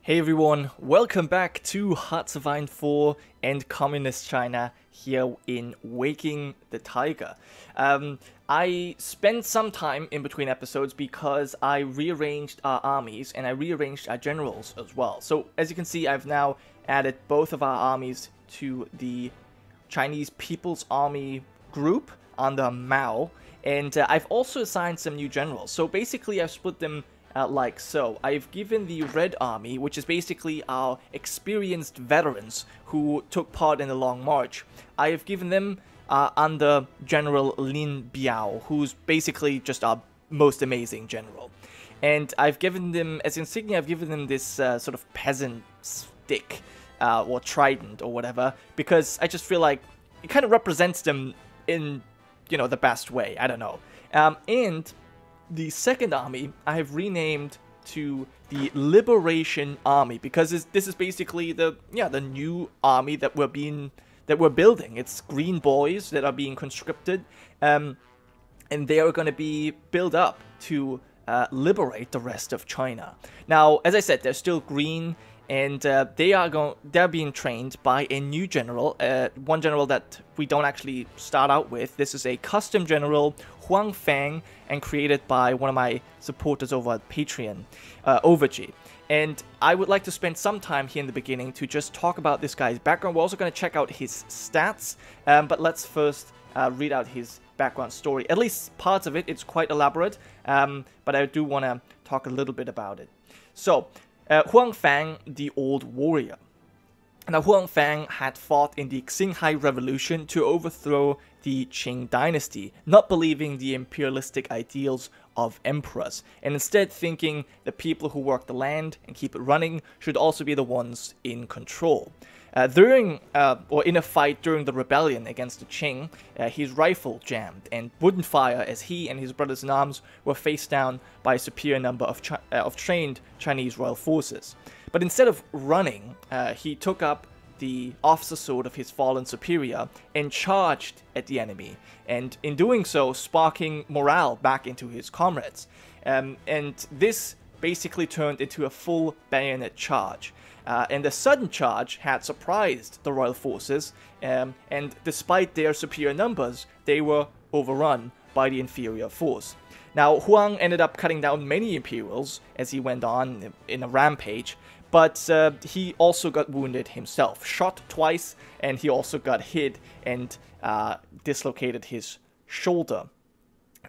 Hey everyone, welcome back to HOI4 and Communist China here in Waking the Tiger. I spent some time in between episodes because I rearranged our armies and I rearranged our generals as well. So as you can see, I've now added both of our armies to the Chinese People's Army group under Mao, and I've also assigned some new generals. So basically I've split them like so. I've given the Red Army, which is basically our experienced veterans who took part in the Long March, I have given them under General Lin Biao, who's basically just our most amazing general. And I've given them, as insignia, I've given them this sort of peasant stick, or trident, or whatever, because I just feel like it kind of represents them in, you know, the best way. I don't know. And the second army I have renamed to the Liberation Army because this is basically the new army that we're building. It's green boys that are being conscripted, and they are going to be built up to liberate the rest of China. Now, as I said, they're still green, and they're being trained by a new general, one general that we don't actually start out with. This is a custom general, Huang Fang, and created by one of my supporters over at Patreon, Overg. And I would like to spend some time here in the beginning to just talk about this guy's background. We're also going to check out his stats, but let's first read out his background story. At least parts of it. It's quite elaborate, but I do want to talk a little bit about it. So, Huang Fang, the Old Warrior. Now, Huang Fang had fought in the Xinhai Revolution to overthrow the Qing dynasty, not believing the imperialistic ideals of emperors, and instead thinking the people who work the land and keep it running should also be the ones in control. In a fight during the rebellion against the Qing, his rifle jammed and wouldn't fire as he and his brothers-in-arms were faced down by a superior number of trained Chinese royal forces. But instead of running, he took up the officer sword of his fallen superior and charged at the enemy, and in doing so, sparking morale back into his comrades. And this basically turned into a full bayonet charge. And the sudden charge had surprised the royal forces, and despite their superior numbers, they were overrun by the inferior force. Now, Huang ended up cutting down many imperials as he went on in a rampage, but he also got wounded himself, shot twice, and he also got hit and dislocated his shoulder.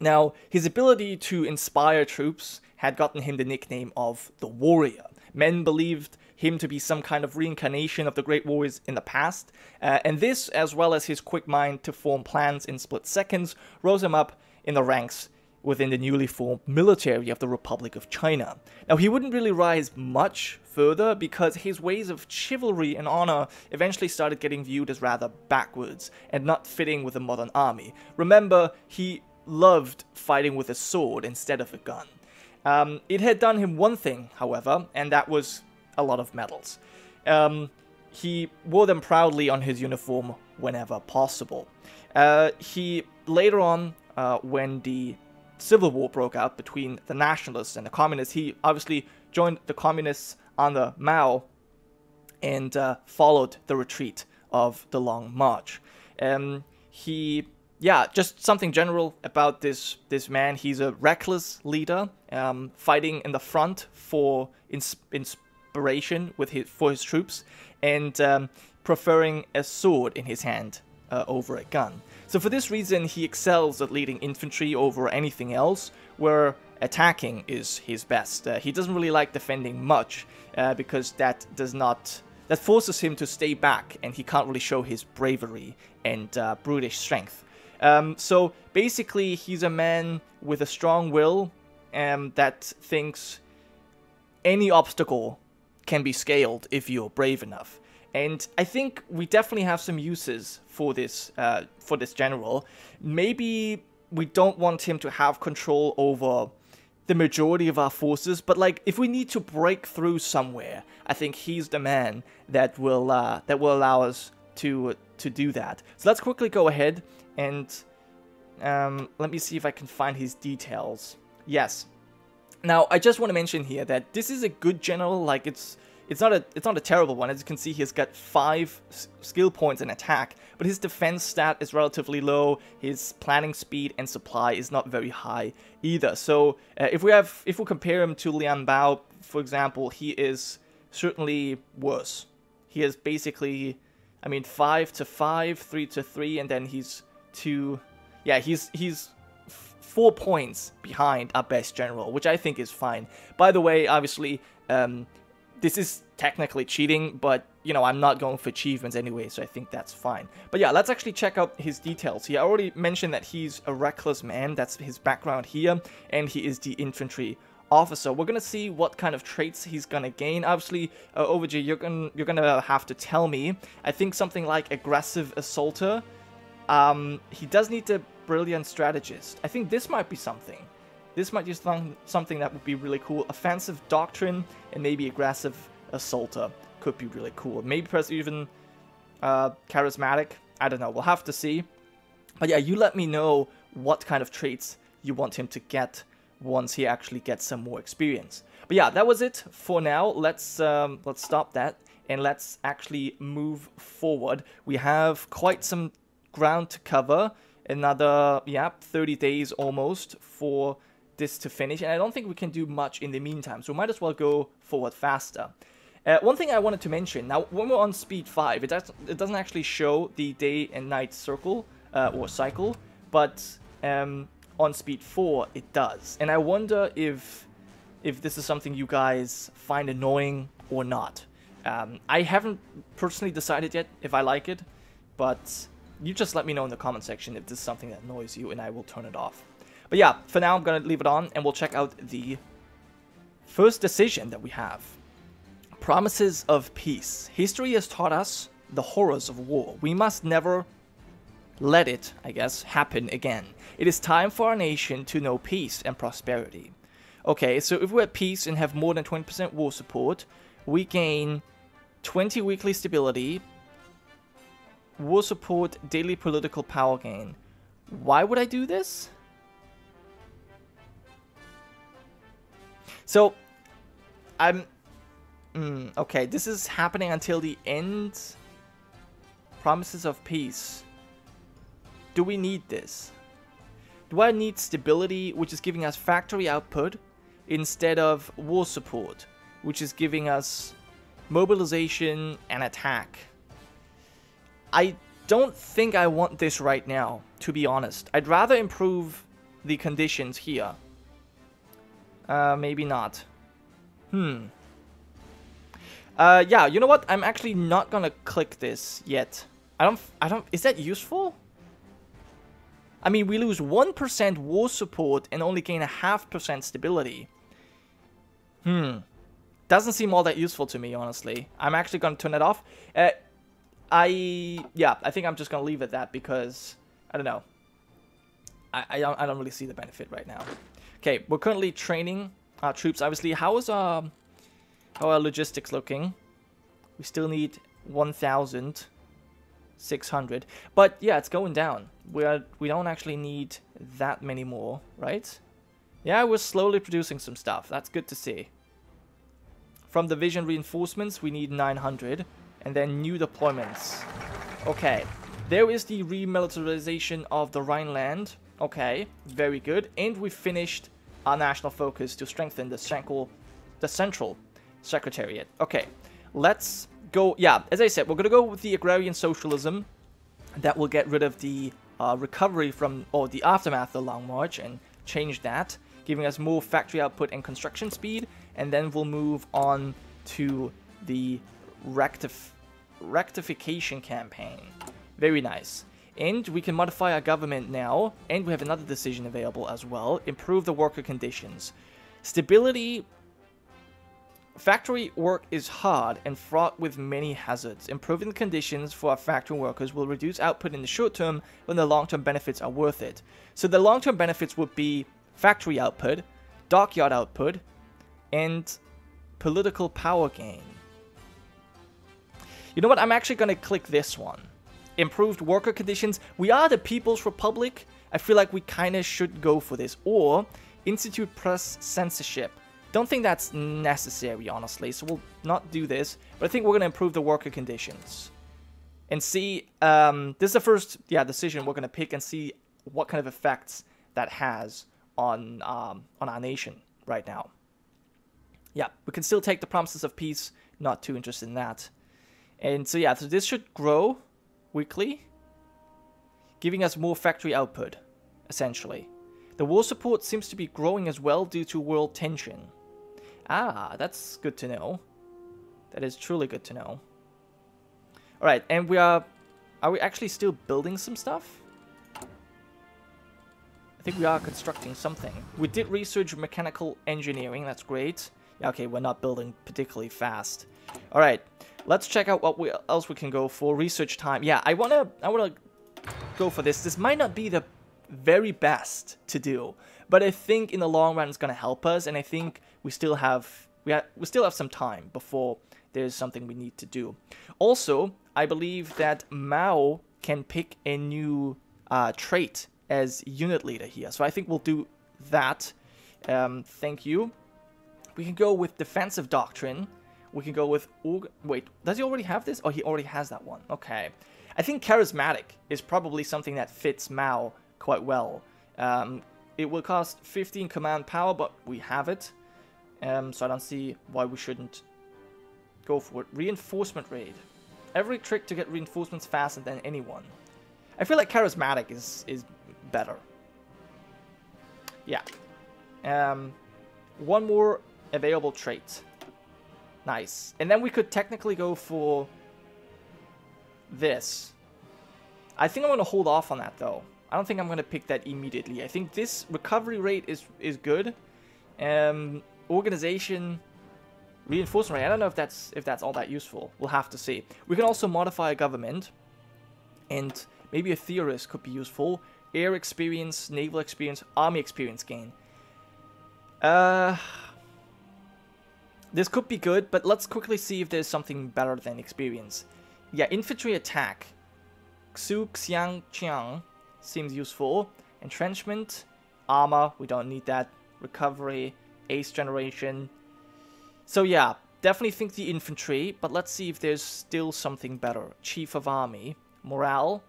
Now, his ability to inspire troops had gotten him the nickname of the Warrior. Men believed him to be some kind of reincarnation of the great warriors in the past, and this, as well as his quick mind to form plans in split seconds, rose him up in the ranks within the newly formed military of the Republic of China. Now, he wouldn't really rise much further because his ways of chivalry and honor eventually started getting viewed as rather backwards and not fitting with a modern army. Remember, he loved fighting with a sword instead of a gun. It had done him one thing, however, and that was a lot of medals. He wore them proudly on his uniform whenever possible. He later on, when the Civil War broke out between the nationalists and the communists, he obviously joined the communists under Mao and followed the retreat of the Long March. Just something general about this man. He's a reckless leader, fighting in the front for inspiration for his troops, and preferring a sword in his hand over a gun. So for this reason, he excels at leading infantry over anything else, where attacking is his best. He doesn't really like defending much, because that forces him to stay back, and he can't really show his bravery and brutish strength. So basically, he's a man with a strong will, that thinks any obstacle can be scaled if you're brave enough. And I think we definitely have some uses for this general. Maybe we don't want him to have control over the majority of our forces, but like if we need to break through somewhere, I think he's the man that will allow us to do that. So let's quickly go ahead and let me see if I can find his details. Yes. Now, I just want to mention here that this is a good general. Like, it's not a terrible one. As you can see, he's got 5 skill points in attack, but his defense stat is relatively low. His planning speed and supply is not very high either. So if we compare him to Lian Bao, for example, he is certainly worse. He is basically, I mean, 5 to 5, 3 to 3, and then he's 2. Yeah, he's 4 points behind our best general, which I think is fine. By the way, obviously, this is technically cheating, but, you know, I'm not going for achievements anyway, so I think that's fine. But yeah, let's actually check out his details. He already mentioned that he's a reckless man. That's his background here, and he is the infantry officer. We're gonna see what kind of traits he's gonna gain. Obviously, OverG, you're gonna have to tell me. I think something like aggressive assaulter. He does need a brilliant strategist. I think this might be something. This might be something that would be really cool. Offensive doctrine and maybe aggressive assaulter could be really cool. Maybe perhaps even charismatic. I don't know. We'll have to see. But yeah, you let me know what kind of traits you want him to get once he actually gets some more experience. But yeah, that was it for now. Let's stop that and let's actually move forward. We have quite some ground to cover. Another 30 days almost for this to finish, and I don't think we can do much in the meantime, so we might as well go forward faster. One thing I wanted to mention, now when we're on speed 5, it doesn't actually show the day and night circle or cycle, but on speed 4 it does, and I wonder if this is something you guys find annoying or not. I haven't personally decided yet if I like it, but you just let me know in the comment section if this is something that annoys you, and I will turn it off. But yeah, for now I'm going to leave it on, and we'll check out the first decision that we have. Promises of peace. History has taught us the horrors of war. We must never let it, I guess, happen again. It is time for our nation to know peace and prosperity. Okay, so if we're at peace and have more than 20% war support, we gain 20 weekly stability, war support, daily political power gain. Why would I do this? So, okay, this is happening until the end. Promises of peace. Do we need this? Do I need stability, which is giving us factory output, instead of war support, which is giving us mobilization and attack? I don't think I want this right now, to be honest. I'd rather improve the conditions here. Maybe not. Yeah, you know what? I'm actually not gonna click this yet. Is that useful? I mean, we lose 1% war support and only gain 0.5% stability. Doesn't seem all that useful to me, honestly. I'm actually gonna turn it off. Yeah, I think I'm just gonna leave it at that because, I don't know. I don't really see the benefit right now. Okay, we're currently training our troops. Obviously, how are our logistics looking? We still need 1,600. But yeah, it's going down. We don't actually need that many more, right? Yeah, we're slowly producing some stuff. That's good to see. From division reinforcements, we need 900. And then new deployments. Okay, there is the remilitarization of the Rhineland. Okay, very good. And we finished our national focus to strengthen the central secretariat. Okay, let's go. Yeah, as I said, we're going to go with the agrarian socialism. That will get rid of the recovery from, or the aftermath of the Long March and change that, giving us more factory output and construction speed. And then we'll move on to the rectification campaign. Very nice. And we can modify our government now, and we have another decision available as well. Improve the worker conditions. Stability. Factory work is hard and fraught with many hazards. Improving the conditions for our factory workers will reduce output in the short term when the long-term benefits are worth it. So the long-term benefits would be factory output, dockyard output, and political power gain. You know what? I'm actually going to click this one. Improved worker conditions. We are the People's Republic. I feel like we kind of should go for this. Or institute press censorship. Don't think that's necessary, honestly, so we'll not do this. But I think we're going to improve the worker conditions. And see, this is the first decision we're going to pick and see what kind of effects that has on our nation right now. Yeah, we can still take the promises of peace, not too interested in that. And so yeah, so this should grow weekly, giving us more factory output, essentially. The war support seems to be growing as well due to world tension. Ah, that's good to know. That is truly good to know. Alright, and are we actually still building some stuff? I think we are constructing something. We did research mechanical engineering, that's great. Yeah, okay, we're not building particularly fast. Alright, let's check out what else we can go for. Research time. Yeah, I wanna go for this. This might not be the very best to do, but I think in the long run it's gonna help us, and I think we still have some time before there's something we need to do. Also, I believe that Mao can pick a new trait as unit leader here, so I think we'll do that. Thank you. We can go with defensive doctrine. We can go with wait, does he already have this? Oh, he already has that one. Okay, I think charismatic is probably something that fits Mao quite well. It will cost 15 command power, but we have it. So I don't see why we shouldn't go for it. Reinforcement rate. Every trick to get reinforcements faster than anyone. I feel like charismatic is better. Yeah. One more available trait. Nice. And then we could technically go for this. I think I'm going to hold off on that, though. I don't think I'm going to pick that immediately. I think this recovery rate is good. Organization, reinforcement rate. I don't know if that's all that useful. We'll have to see. We can also modify a government, and maybe a theorist could be useful. Air experience, naval experience, army experience gain. This could be good, but let's quickly see if there's something better than experience. Yeah, infantry attack. Xu Xiang Chiang seems useful. Entrenchment, armor, we don't need that. Recovery, ace generation. So yeah, definitely think the infantry, but let's see if there's still something better. Chief of army, morale,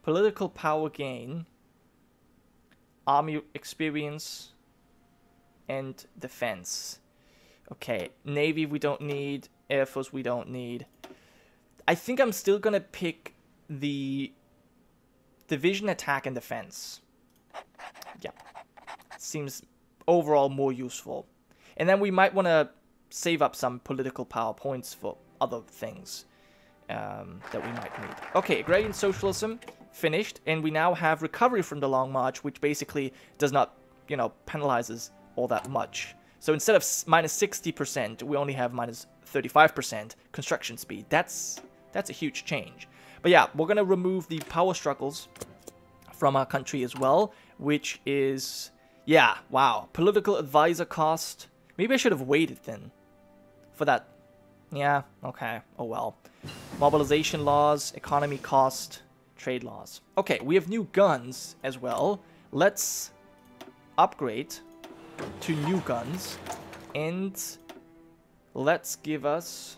political power gain, army experience, and defense. Okay, navy we don't need, air force we don't need. I think I'm still gonna pick the division attack and defense. Yeah, seems overall more useful. And then we might want to save up some political power points for other things that we might need. Okay, agrarian socialism finished, and we now have recovery from the Long March, which basically does not, penalizes all that much. So instead of minus 60%, we only have minus 35% construction speed. That's a huge change. But yeah, we're going to remove the power struggles from our country as well, which is, yeah, wow. Political advisor cost. Maybe I should have waited then for that. Yeah, okay, oh well. Mobilization laws, economy cost, trade laws. Okay, we have new guns as well. Let's upgrade to new guns, and let's give us,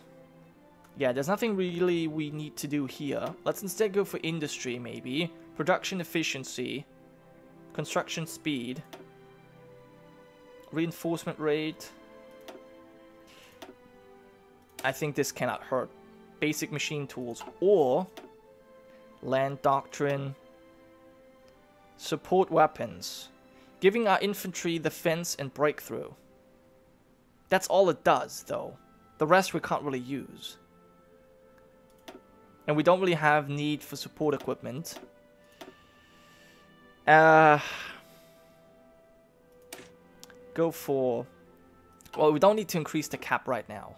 yeah, there's nothing really we need to do here. Let's instead go for industry, maybe. Production efficiency, construction speed, reinforcement rate. I think this cannot hurt. Basic machine tools, or land doctrine, support weapons. Giving our infantry defense and breakthrough. That's all it does, though. The rest we can't really use. And we don't really have need for support equipment. Go for... Well, we don't need to increase the cap right now.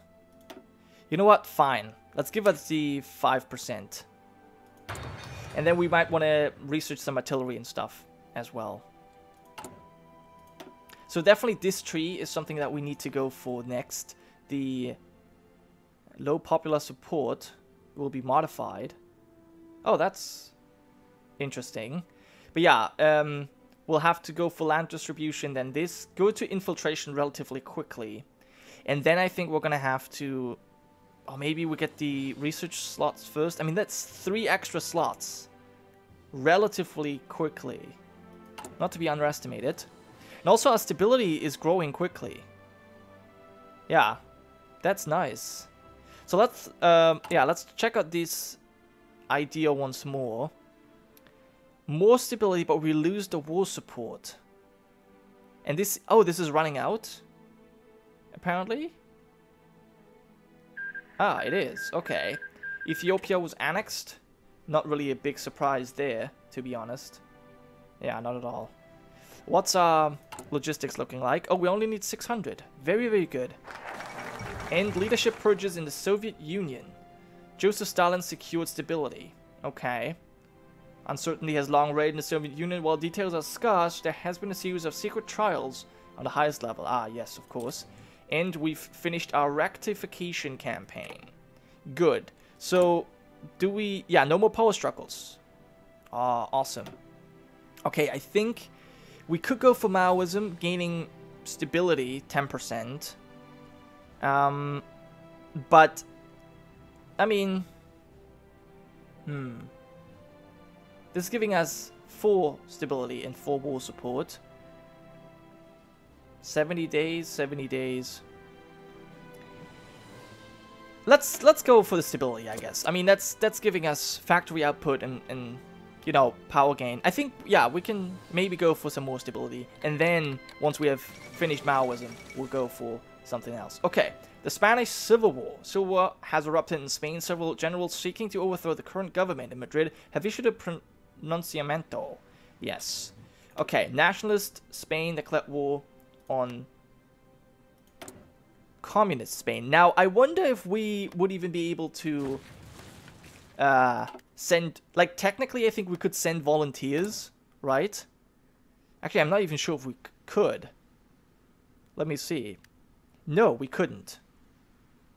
You know what? Fine. Let's give us the 5%. And then we might want to research some artillery and stuff as well. So definitely this tree is something that we need to go for next. The low popular support will be modified. Oh, that's interesting. But yeah, we'll we'll have to go for land distribution, then this, go to infiltration relatively quickly. And then I think we're going to have to, or maybe we get the research slots first. I mean, that's 3 extra slots relatively quickly. Not to be underestimated. And also our stability is growing quickly. Yeah, that's nice. So let's, let's check out this idea once more. More stability, but we lose the war support. And this, oh, this is running out? Apparently? Ah, it is. Okay. Ethiopia was annexed. Not really a big surprise there, to be honest. Yeah, not at all. What's our logistics looking like? Oh, we only need 600. Very, very good. End leadership purges in the Soviet Union. Joseph Stalin secured stability. Okay. Uncertainty has long reigned in the Soviet Union. While details are scarce, there has been a series of secret trials on the highest level. Ah, yes, of course. And we've finished our rectification campaign. Good. So, do we... Yeah, no more power struggles. Ah, awesome. Okay, I think we could go for Maoism, gaining stability, 10%. But, I mean... This is giving us 4 stability and 4 war support. 70 days, 70 days. Let's go for the stability, I guess. I mean, that's giving us factory output and you know, power gain. I think, yeah, we can maybe go for some more stability. And then, once we have finished Maoism, we'll go for something else. Okay, the Spanish Civil War. Civil War has erupted in Spain. Several generals seeking to overthrow the current government in Madrid have issued a pronunciamiento. Yes. Okay, nationalist Spain declared war on communist Spain. Now, I wonder if we would even be able to send... Like, technically, I think we could send volunteers, right? Actually, I'm not even sure if we could. Let me see. No, we couldn't.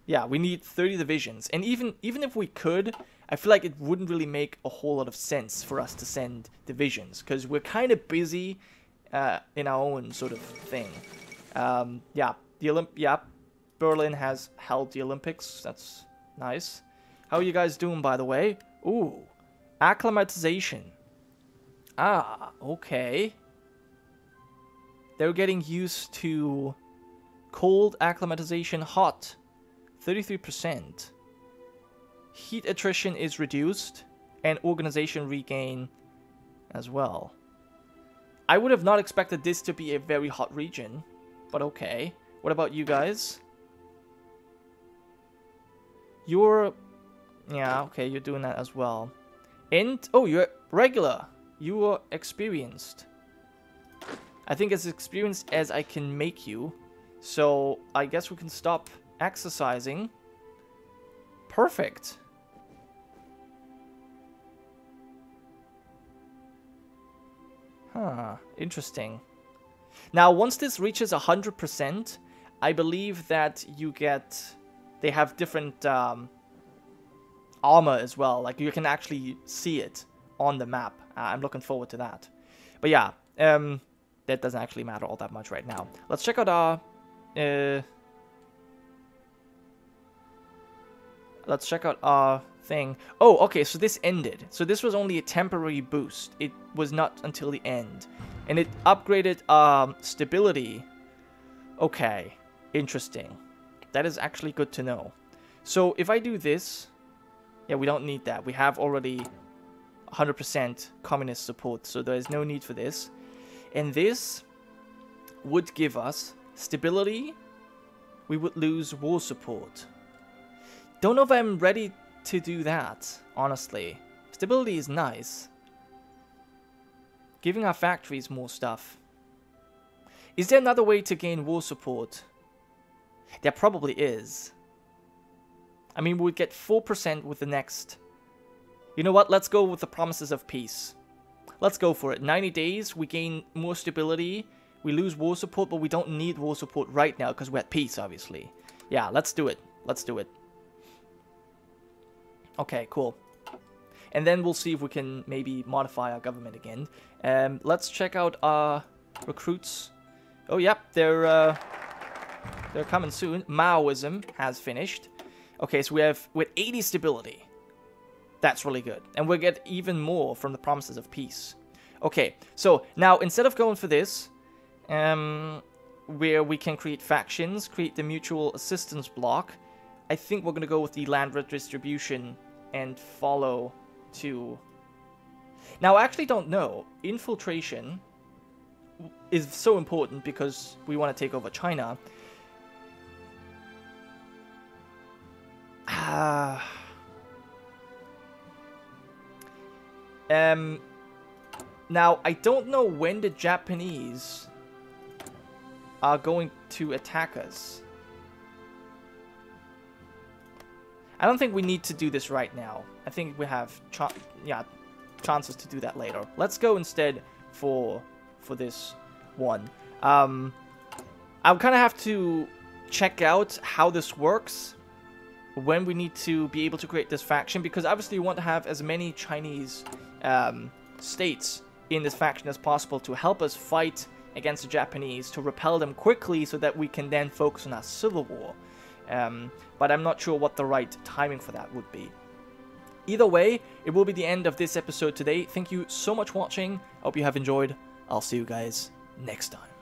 Yeah, we need 30 divisions. And even if we could, I feel like it wouldn't really make a whole lot of sense for us to send divisions, because we're kind of busy in our own sort of thing. Yeah, Berlin has held the Olympics. That's nice. How are you guys doing, by the way? Ooh, acclimatization. Ah, okay. They're getting used to cold acclimatization, hot. 33%. Heat attrition is reduced, and organization regain as well. I would have not expected this to be a very hot region, but okay. What about you guys? You're... Yeah, okay, you're doing that as well. And... Oh, you're regular. You are experienced. I think as experienced as I can make you. So, I guess we can stop exercising. Perfect. Huh, interesting. Now, once this reaches 100%, I believe that you get... They have different armor as well. Like, you can actually see it on the map. I'm looking forward to that. But yeah, that doesn't actually matter all that much right now. Let's check out our... let's check out our thing. Oh, okay, so this ended. So this was only a temporary boost. It was not until the end. And it upgraded stability. Okay, interesting. That is actually good to know. So if I do this... Yeah, we don't need that. We have already 100% communist support, so there is no need for this. And this would give us stability. We would lose war support. Don't know if I'm ready to do that, honestly. Stability is nice. Giving our factories more stuff. Is there another way to gain war support? There probably is. I mean, we'd get 4% with the next. You know what? Let's go with the promises of peace. Let's go for it. 90 days, we gain more stability. We lose war support, but we don't need war support right now because we're at peace, obviously. Yeah, let's do it. Let's do it. Okay, cool. and then we'll see if we can maybe modify our government again. Let's check out our recruits. Oh, yep, they're coming soon. Maoism has finished. Okay, so we have with 80 stability. That's really good, and we'll get even more from the promises of peace. Okay, so now instead of going for this, where we can create factions, create the mutual assistance block, I think we're going to go with the land redistribution and follow to... Now, I actually don't know. Infiltration is so important because we want to take over China. Now, I don't know when the Japanese are going to attack us. I don't think we need to do this right now. I think we have chances to do that later. Let's go instead for this one. I'll kind of have to check out how this works when we need to be able to create this faction, because obviously we want to have as many Chinese states in this faction as possible to help us fight against the Japanese, to repel them quickly so that we can then focus on our civil war. But I'm not sure what the right timing for that would be. Either way, it will be the end of this episode today. Thank you so much for watching. I hope you have enjoyed. I'll see you guys next time.